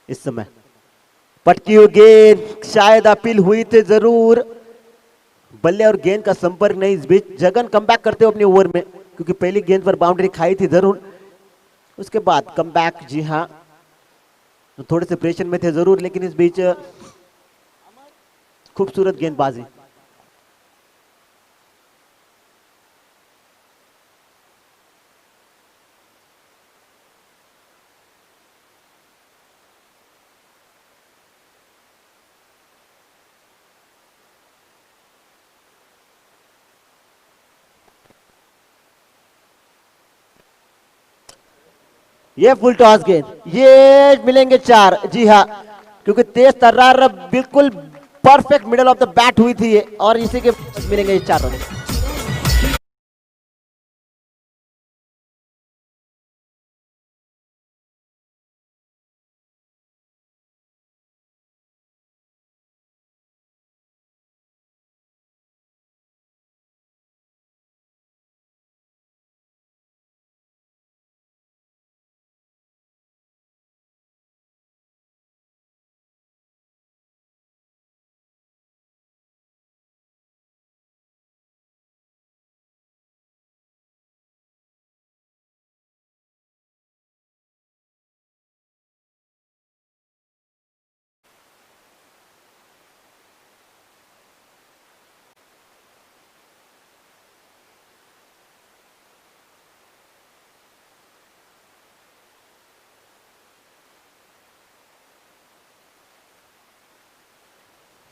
Speaker 1: इस समय। पटकी हुई गेंद, शायद अपील हुई थी जरूर, बल्ले और गेंद का संपर्क नहीं, इस बीच जगन कमबैक करते हो अपनी ओवर में, क्योंकि पहली गेंद पर बाउंड्री खाई थी जरूर, उसके बाद कमबैक। जी हाँ, तो थोड़े से प्रेशर में थे जरूर, लेकिन इस बीच खूबसूरत गेंदबाजी। ये फुल टॉस गेंद, ये मिलेंगे 4। जी हाँ, क्योंकि तेज तर्रार बिल्कुल perfect middle of the bat हुई थी ये, और इसी के मिलेंगे ये 4 रन।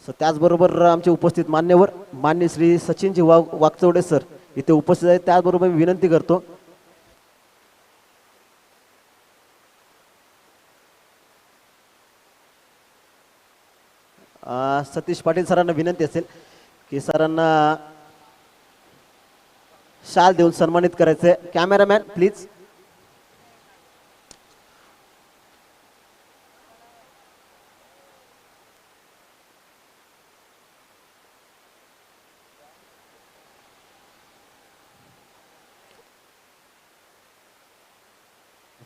Speaker 1: सो त्याचबरोबर आमचे उपस्थित मान्यवर मान्य श्री सचिनजी वागचौडे सर इथे उपस्थित आहेत, त्याचबरोबर मी विनंती करतो सतीश पाटील सरांना विनंती असेल की सरांना शाल देऊन सन्मानित करायचंय। Cameraman please.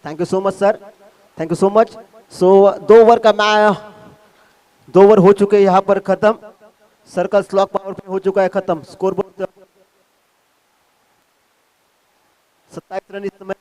Speaker 1: Thank you so much sir, thank you so much. So 2 over का 2 ओवर हो चुके हैं यहाँ पर खत्म। सर्कल स्लॉक पावर प्ले हो चुका है खत्म। स्कोरबोर्ड 27 रन इस समय।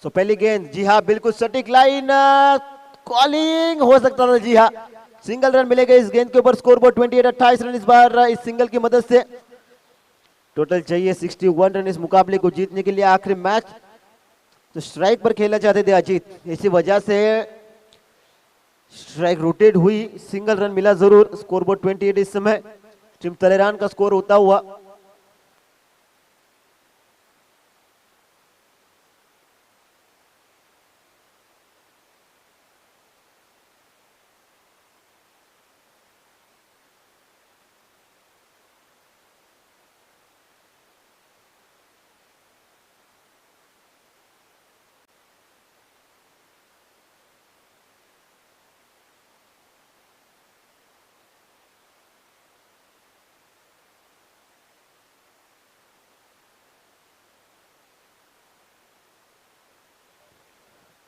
Speaker 1: सो पहली गेंद, जी हाँ बिल्कुल सटीक लाइन, कॉलिंग हो सकता था। जी हाँ, सिंगल रन मिलेगा इस गेंद के ऊपर। स्कोरबोर्ड 28 रन इस बार इस सिंगल की मदद से। टोटल चाहिए 61 रन इस मुकाबले को जीतने के लिए। आखिरी मैच तो स्ट्राइक पर खेलना चाहते थे अजीत, इसी वजह से स्ट्राइक रोटेट हुई, सिंगल रन मिला जरूर। स्कोरबोर्ड 28 इस समय टीम तलेरान का स्कोर होता हुआ।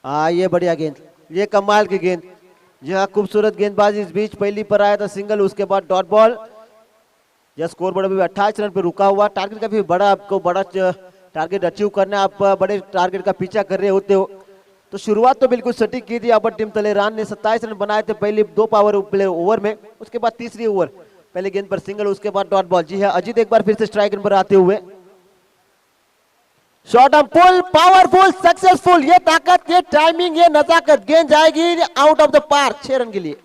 Speaker 1: ये बढ़िया गेंद, ये कमाल की गेंद। जी हाँ, खूबसूरत गेंदबाजी। इस बीच पहली पर आया था सिंगल, उसके बाद डॉट बॉल। यह स्कोर बोर्ड अभी 28 रन पे रुका हुआ। टारगेट काफी बड़ा, आपको बड़ा टारगेट अचीव करना, आप बड़े टारगेट का पीछा कर रहे होते हो। तो शुरुआत तो बिल्कुल सटीक की थी यहाँ पर टीम तलेरान ने। 27 रन बनाए थे पहली 2 पावर प्ले ओवर में। उसके बाद तीसरी ओवर पहले गेंद पर सिंगल, उसके बाद डॉट बॉल। जी हाँ, अजीत एक बार फिर से स्ट्राइक पर आते हुए। Shot on pull, powerful, successful. ये ताकत, ये टाइमिंग, ये नजाकत। गेंद जाएगी out of the park 6 run के लिए।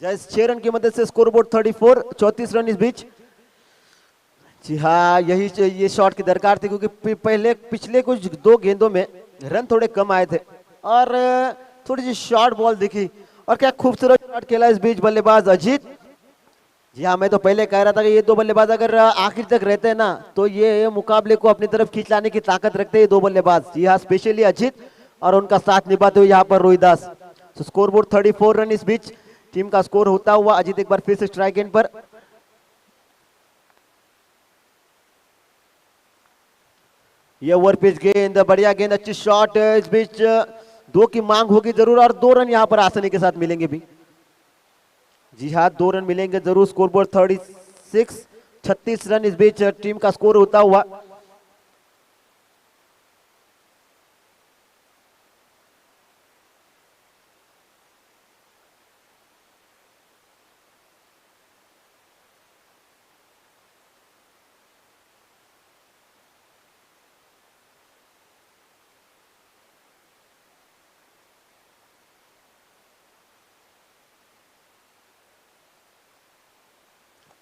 Speaker 1: जैसे 6 रन की मदद से स्कोरबोर्ड 34, 34 रन इस बीच। जी हाँ, यही ये शॉट की दरकार थी क्योंकि पहले पिछले कुछ 2 गेंदों में रन थोड़े कम आए थे और थोड़ी सी शॉर्ट बॉल दिखी। और क्या खूबसूरत शॉट खेला इस बीच बल्लेबाज अजीत। जी हाँ, मैं तो पहले कह रहा था कि ये 2 बल्लेबाज अगर आखिर तक रहते हैं ना तो ये मुकाबले को अपनी तरफ खींच लाने की ताकत रखते हैं ये 2 बल्लेबाज। जी हाँ, स्पेशली अजीत और उनका साथ निभाते हुए यहाँ पर रोहिदास। तो स्कोरबोर्ड 34 रन इस बीच टीम का स्कोर होता हुआ। अजीत एक बार फिर से स्ट्राइक एंड पर। ये ओवर पिच गेंद, बढ़िया गेंद, अच्छी शॉट। इस बीच 2 की मांग होगी जरूर और 2 रन यहां पर आसानी के साथ मिलेंगे भी। जी हाँ, 2 रन मिलेंगे जरूर। स्कोरबोर्ड 36 रन इस बीच टीम का स्कोर होता हुआ।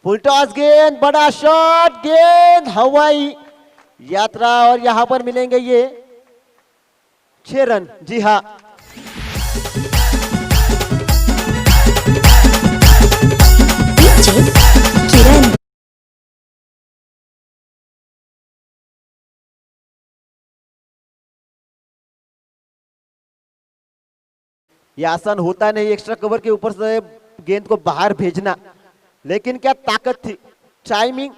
Speaker 1: फुल टॉस गेंद, बड़ा शॉट, गेंद हवाई यात्रा और यहां पर मिलेंगे ये 6 रन। जी हाँ,
Speaker 3: डीजे किरण।
Speaker 1: ये आसान होता नहीं एक्स्ट्रा कवर के ऊपर से गेंद को बाहर भेजना, लेकिन क्या ताकत थी, टाइमिंग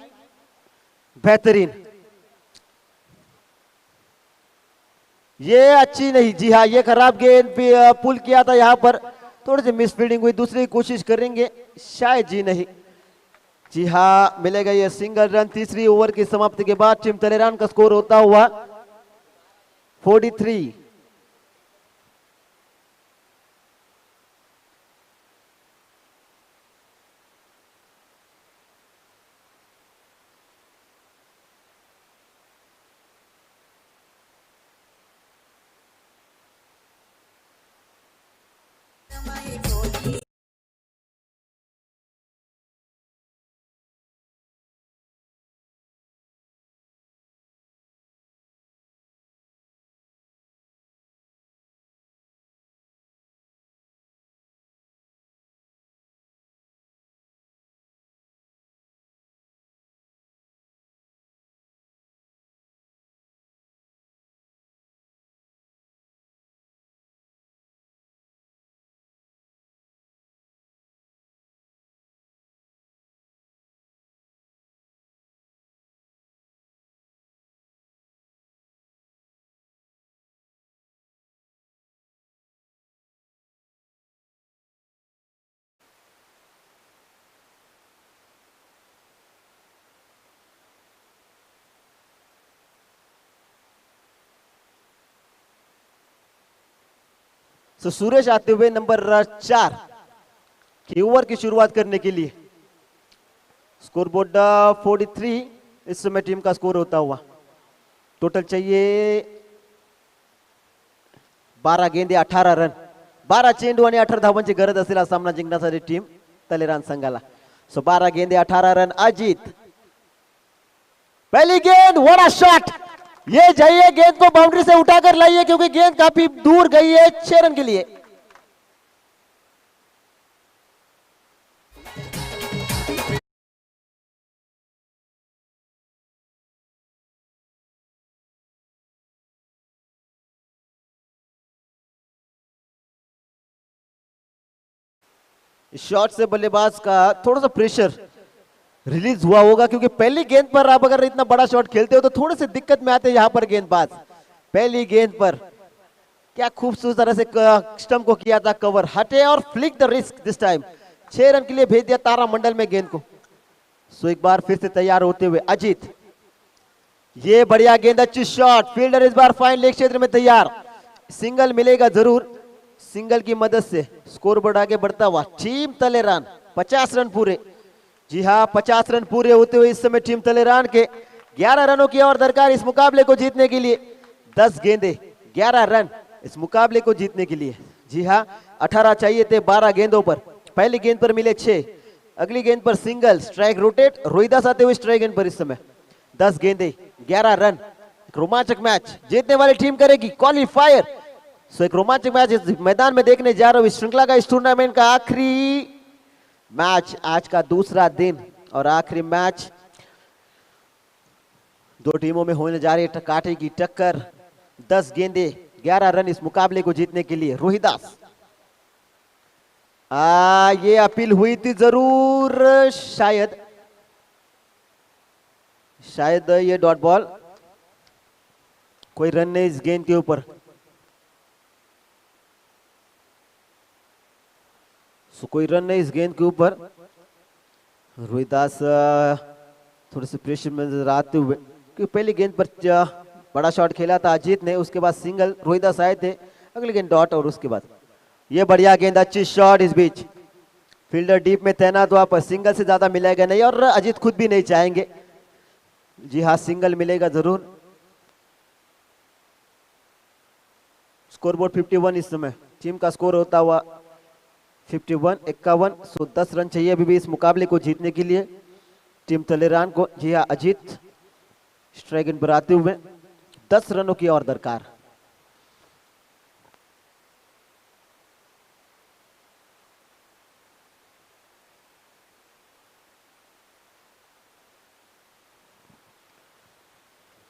Speaker 1: बेहतरीन। ये अच्छी नहीं। जी हाँ, ये खराब गेंद भी पुल किया था यहां पर, थोड़ी सी मिस फील्डिंग हुई। दूसरी कोशिश करेंगे शायद, जी नहीं। जी हाँ, मिलेगा ये सिंगल रन। तीसरी ओवर की समाप्ति के बाद टीम तलेरान का स्कोर होता हुआ 43। तो सूरज आते हुए नंबर 4 की ओवर की शुरुआत करने के लिए। स्कोरबोर्ड 43 इस समय टीम का स्कोर होता हुआ। टोटल चाहिए 12 गेंदे 18 रन, 12 चेंडू आणि 18 धावांची गरज असेल हा सामना जिंकण्यासाठी टीम तलेरान संघाला। सो 12 गेंदे 18 रन। अजीत, पहली गेंद, बड़ा शॉट। ये जाइए, गेंद को बाउंड्री से उठाकर लाइए क्योंकि गेंद काफी दूर गई है। 6 रन के लिए। शॉट से बल्लेबाज का थोड़ा सा प्रेशर रिलीज हुआ होगा क्योंकि पहली गेंद पर आप अगर इतना बड़ा शॉट खेलते हो तो थोड़े से दिक्कत में आते हैं यहां पर गेंदबाज। पहली गेंद पर क्या खूबसूरत तरह से स्टंप को किया था कवर, हटे और flick the risk this time. 6 run के लिए भेज दिया तारा मंडल में गेंद को। सो एक बार फिर से तैयार होते हुए अजीत, ये बढ़िया गेंद, अच्छी शॉट। फील्डर इस बार फाइन लेग क्षेत्र में तैयार। सिंगल मिलेगा जरूर, सिंगल की मदद से स्कोरबोर्ड आगे बढ़ता हुआ। टीम तलेरान 50 रन पूरे। जी हाँ, 50 रन पूरे होते हुए इस समय टीम तलेरान के 11 रनों की और दरकार इस मुकाबले को जीतने के लिए। 10 गेंदे 11 रन इस मुकाबले को जीतने के लिए। जी हाँ, 18 चाहिए थे 12 गेंदों पर। पहली गेंद पर मिले 6, अगली गेंद पर सिंगल, स्ट्राइक रोटेट, रोहिदास आते हुए स्ट्राइक गेंद पर इस समय 10 गेंदे 11 रन। एक रोमांचक मैच, जीतने वाली टीम करेगी क्वालिफायर। सो एक रोमांचक मैच इस मैदान में देखने जा रहे हो, इस श्रृंखला का, इस टूर्नामेंट का आखिरी मैच, आज का दूसरा दिन और आखिरी मैच। दो टीमों में होने जा रही कांटे की टक्कर। 10 गेंदे 11 रन इस मुकाबले को जीतने के लिए। रोहिदास, ये अपील हुई थी जरूर, शायद ये डॉट बॉल, कोई रन नहीं इस गेंद के ऊपर। कोई रन नहीं इस गेंद के ऊपर। रोहिदास थोड़े से प्रेशर में नजर आते हुए, क्योंकि पहली गेंद पर बड़ा शॉट खेला था अजीत ने, उसके बाद सिंगल रोहिदास आए थे, अगली गेंद डॉट और उसके बाद ये बढ़िया गेंद, अच्छी शॉट इस बीच। फील्डर डीप में तैनात हुआ पर सिंगल से ज्यादा मिलेगा नहीं और अजीत खुद भी नहीं चाहेंगे। जी हाँ, सिंगल मिलेगा जरूर। स्कोरबोर्ड 51 इस समय, टीम का स्कोर होता हुआ 51। सो 10 रन चाहिए अभी भी इस मुकाबले को जीतने के लिए टीम तलेरान को। जी हाँ, अजीत स्ट्राइक इन पर आते हुए 10 रनों की और दरकार।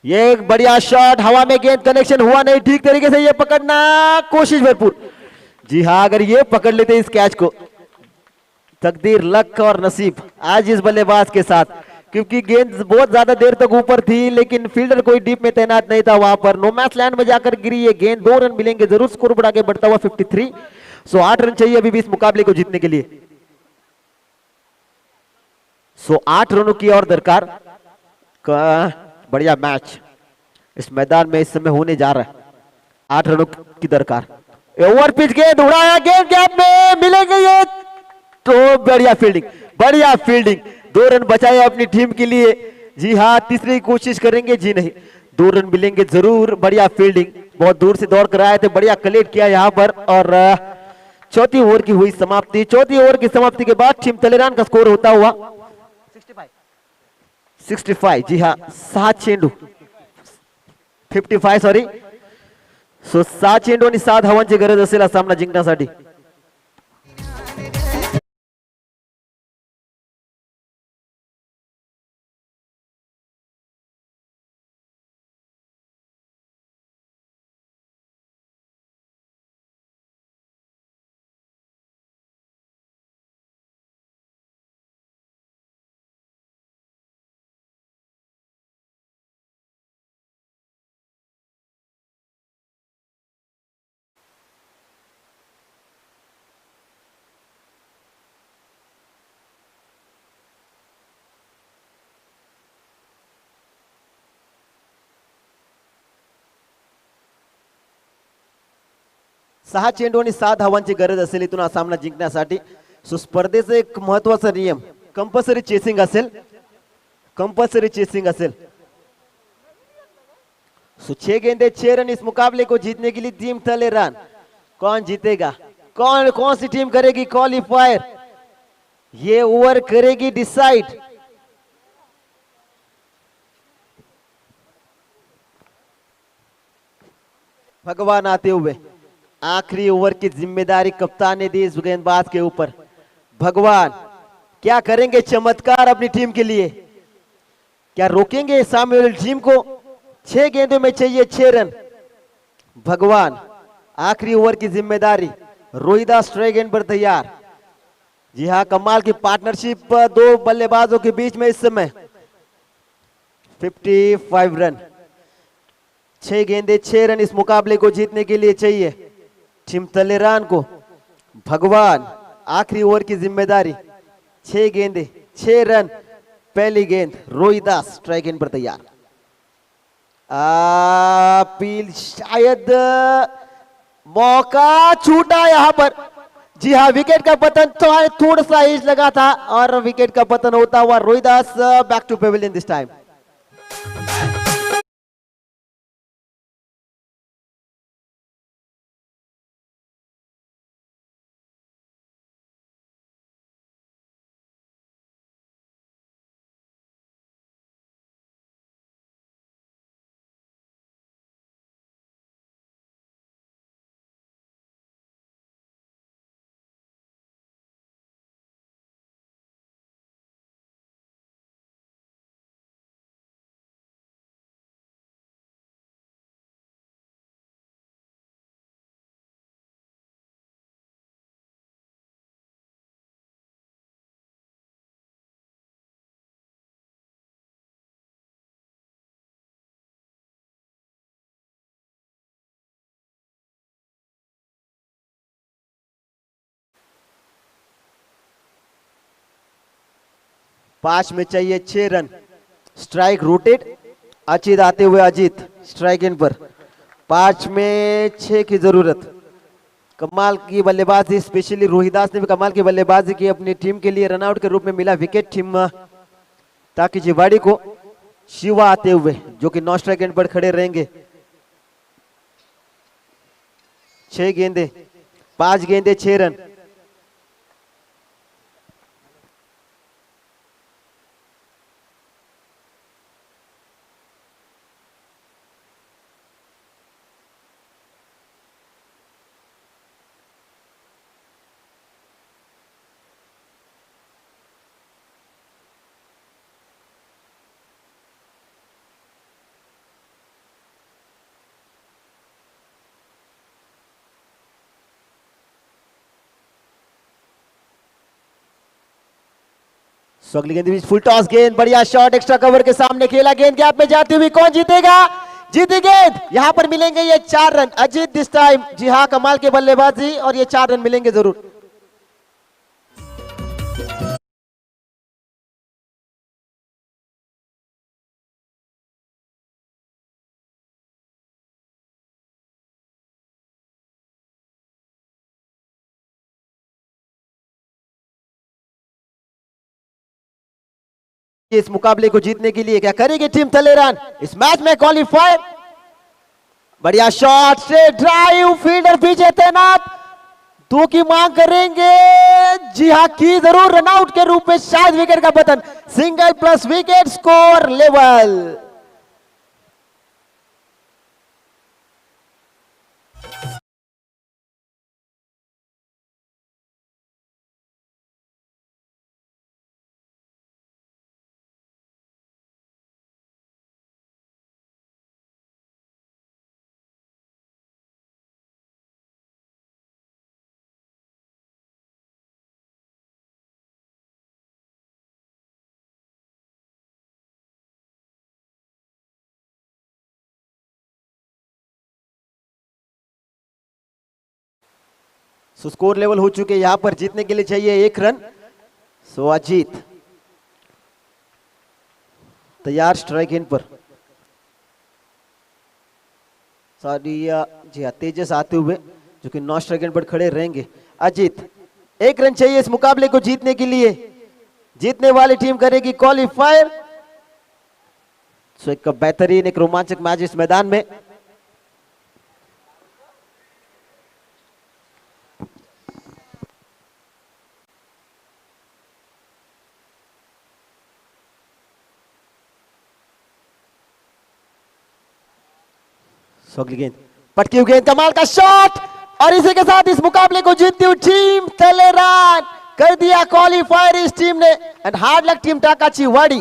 Speaker 1: ये एक बढ़िया शॉट, हवा में गेंद कनेक्शन हुआ नहीं ठीक तरीके से, ये पकड़ना कोशिश भरपूर। जी हाँ, अगर ये पकड़ लेते इस कैच को, तकदीर, लक और नसीब आज इस बल्लेबाज के साथ, क्योंकि गेंद बहुत ज्यादा देर तक ऊपर थी लेकिन फील्डर कोई डीप में तैनात नहीं था वहां पर। नो मैच लैंड में जाकर गिरी ये गेंद। 2 रन मिलेंगे जरूर, स्कोर बढ़ा के बढ़ता हुआ 53। सो 8 रन चाहिए अभी भी इस मुकाबले को जीतने के लिए। सो 8 रनों की और दरकार। बढ़िया मैच इस मैदान में इस समय होने जा रहा है। 8 रनों की दरकार। ओवर पिच गेंद उड़ाया, गेंद गैप में मिलेंगे ये, तो बढ़िया फील्डिंग, बढ़िया फील्डिंग। 2 रन बचाए अपनी टीम के लिए। जी हाँ, तीसरी कोशिश करेंगे, जी नहीं, 2 रन मिलेंगे जरूर। बढ़िया फील्डिंग, बहुत दूर से दौड़ कर आए थे, बढ़िया कलेक्ट किया यहाँ पर। और चौथी ओवर की हुई समाप्ति। चौथी ओवर की समाप्ति के बाद टीम तलेरान का स्कोर होता हुआ 65। जी हाँ, 7 चेंडू 55 सॉरी। सो 7 चेंडू आणि 7 धावांची गरज असेल हा सामना जिंकण्यासाठी। सहा चेंडू आणि 7 धावांची गरज असेल इथून हा सामना जिंकण्यासाठी। सो स्पर्धेचा एक महत्वाचा नियम, कंपल्सरी चेसिंग असेल, कंपल्सरी चेसिंग असेल। सो 6 गेंदे 6 रन इस मुकाबले को जीतने के लिए टीम तलेरान। कौन जीतेगा, कौन सी टीम करेगी क्वालिफायर, ये ओवर करेगी डिसाइड। भगवान आते हुए, आखिरी ओवर की जिम्मेदारी कप्तान ने दी इस गेंदबाज के ऊपर। भगवान क्या करेंगे चमत्कार अपनी टीम के लिए, क्या रोकेंगे सामने टीम को। 6 गेंदों में चाहिए 6 रन। भगवान, आखिरी ओवर की जिम्मेदारी। रोहिदास स्ट्राइक गेंद पर तैयार। जी हाँ, कमाल की पार्टनरशिप 2 बल्लेबाजों के बीच में इस समय। 55 रन, 6 गेंदे 6 रन इस मुकाबले को जीतने के लिए चाहिए टीम तलेरान को। भगवान, आखिरी ओवर की जिम्मेदारी। 6 गेंदे 6 रन। पहली गेंद रोहिदास स्ट्राइक गेंद पर तैयार। अपील, शायद मौका छूटा यहां पर। जी हाँ, विकेट का पतन, तो थोड़ा सा एज लगा था और विकेट का पतन होता हुआ Rohidas back to pavilion this time. 5 में चाहिए 6 रन। स्ट्राइक रोटेट, अजीत आते हुए, अजीत स्ट्राइक एंड पर। 5 में 6 की जरूरत। कमाल की बल्लेबाजी, स्पेशली रोहिदास ने भी कमाल की बल्लेबाजी की अपनी टीम के लिए। रनआउट के रूप में मिला विकेट टीम ताकि जिवाड़ी को। शिवा आते हुए जो कि 9 स्ट्राइक एंड पर खड़े रहेंगे। 6 गेंदे, 5 गेंदे 6 रन। अगली गेंद फुल टॉस गेंद, बढ़िया शॉट, एक्स्ट्रा कवर के सामने खेला, गेंद गैप में जाती हुई, कौन जीतेगा? जीती गेंद। यहां पर मिलेंगे ये 4 रन। अजीत दिस टाइम, जी हां, कमाल के बल्लेबाजी और ये 4 रन मिलेंगे जरूर। इस मुकाबले को जीतने के लिए क्या करेगी टीम तलेरान? इस मैच में क्वालिफाई। बढ़िया शॉट से ड्राइव, फील्डर पीछे तैनात, 2 की मांग करेंगे। जी हां, की जरूर। रनआउट के रूप में शायद विकेट का पतन। Single plus wicket, score level. Score level हो चुके, यहां पर जीतने के लिए चाहिए 1 रन। अजीत तैयार स्ट्राइक इन पर। जी हाँ, तेजस आते हुए जो कि 9 स्ट्राइक इन पर खड़े रहेंगे। अजीत, 1 रन चाहिए इस मुकाबले को जीतने के लिए। जीतने वाली टीम करेगी क्वालिफायर। एक बेहतरीन, एक रोमांचक मैच इस मैदान में। अगली गेंद, पटकी हुई गेंद, कमाल का शॉट, और इसी के साथ इस मुकाबले को जीतती हुई टीम तलेरान कर दिया क्वालिफायर इस टीम ने। एंड हार्ड लक टीम टाकाची वाड़ी।